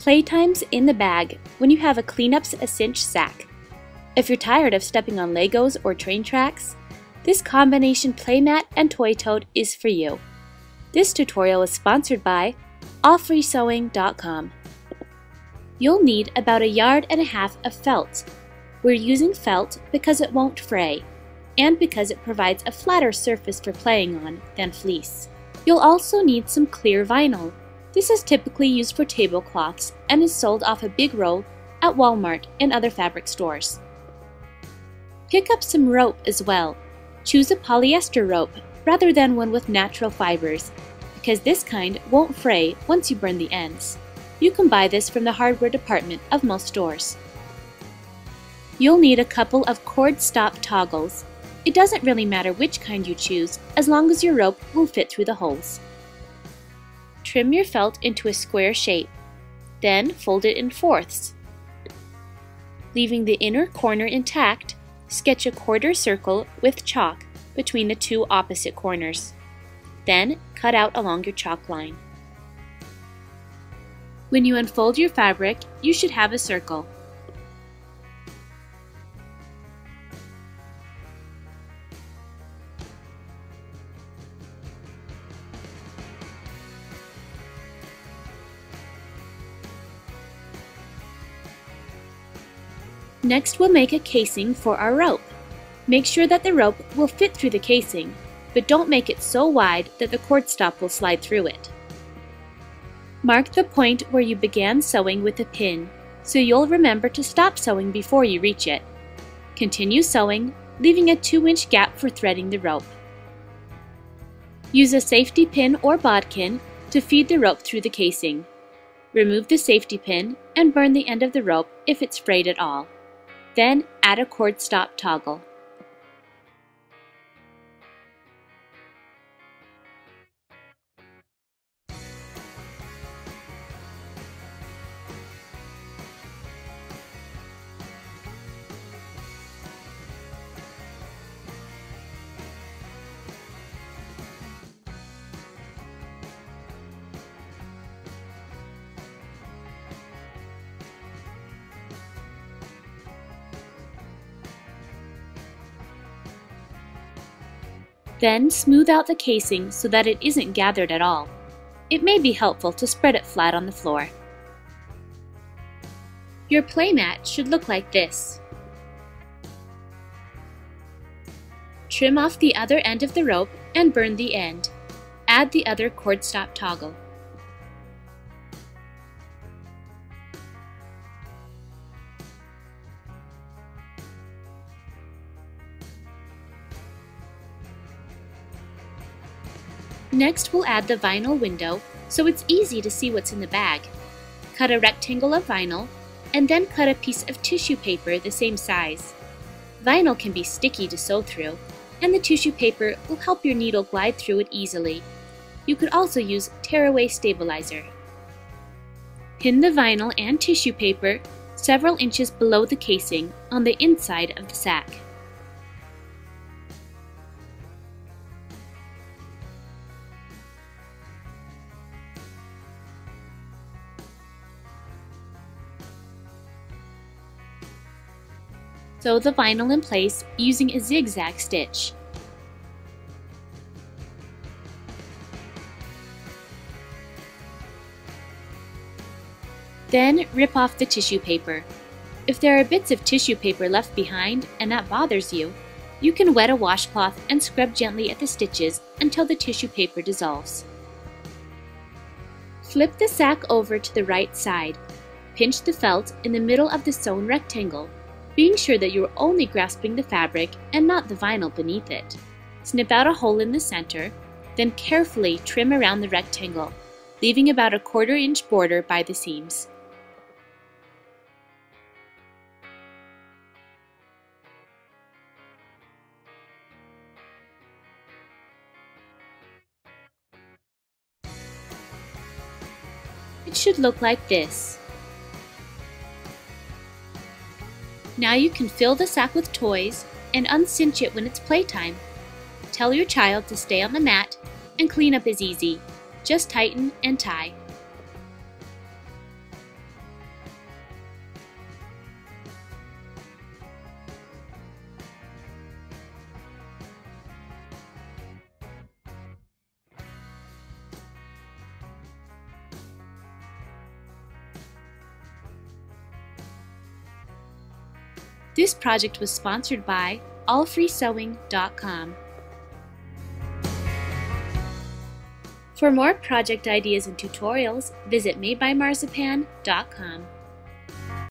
Playtime's in the bag when you have a Cleanup's a cinch sack. If you're tired of stepping on Legos or train tracks, this combination playmat and toy tote is for you. This tutorial is sponsored by allfreesewing.com. You'll need about 1.5 yards of felt. We're using felt because it won't fray, and because it provides a flatter surface for playing on than fleece. You'll also need some clear vinyl. This is typically used for tablecloths and is sold off a big roll at Walmart and other fabric stores. Pick up some rope as well. Choose a polyester rope rather than one with natural fibers, because this kind won't fray once you burn the ends. You can buy this from the hardware department of most stores. You'll need a couple of cord stop toggles. It doesn't really matter which kind you choose, as long as your rope will fit through the holes. Trim your felt into a square shape, then fold it in fourths. Leaving the inner corner intact, sketch a quarter circle with chalk between the two opposite corners. Then cut out along your chalk line. When you unfold your fabric, you should have a circle. Next, we'll make a casing for our rope. Make sure that the rope will fit through the casing, but don't make it so wide that the cord stop will slide through it. Mark the point where you began sewing with a pin, so you'll remember to stop sewing before you reach it. Continue sewing, leaving a 2-inch gap for threading the rope. Use a safety pin or bodkin to feed the rope through the casing. Remove the safety pin and burn the end of the rope if it's frayed at all. Then add a cord stop toggle. Then smooth out the casing so that it isn't gathered at all. It may be helpful to spread it flat on the floor. Your playmat should look like this. Trim off the other end of the rope and burn the end. Add the other cord stop toggle. Next, we'll add the vinyl window so it's easy to see what's in the bag. Cut a rectangle of vinyl and then cut a piece of tissue paper the same size. Vinyl can be sticky to sew through, and the tissue paper will help your needle glide through it easily. You could also use tearaway stabilizer. Pin the vinyl and tissue paper several inches below the casing on the inside of the sack. Sew the vinyl in place using a zigzag stitch. Then rip off the tissue paper. If there are bits of tissue paper left behind and that bothers you, you can wet a washcloth and scrub gently at the stitches until the tissue paper dissolves. Flip the sack over to the right side. Pinch the felt in the middle of the sewn rectangle, being sure that you are only grasping the fabric and not the vinyl beneath it. Snip out a hole in the center, then carefully trim around the rectangle, leaving about a 1/4 inch border by the seams. It should look like this. Now you can fill the sack with toys and uncinch it when it's playtime. Tell your child to stay on the mat, and cleanup is easy. Just tighten and tie. This project was sponsored by allfreesewing.com. For more project ideas and tutorials, visit madebymarzipan.com.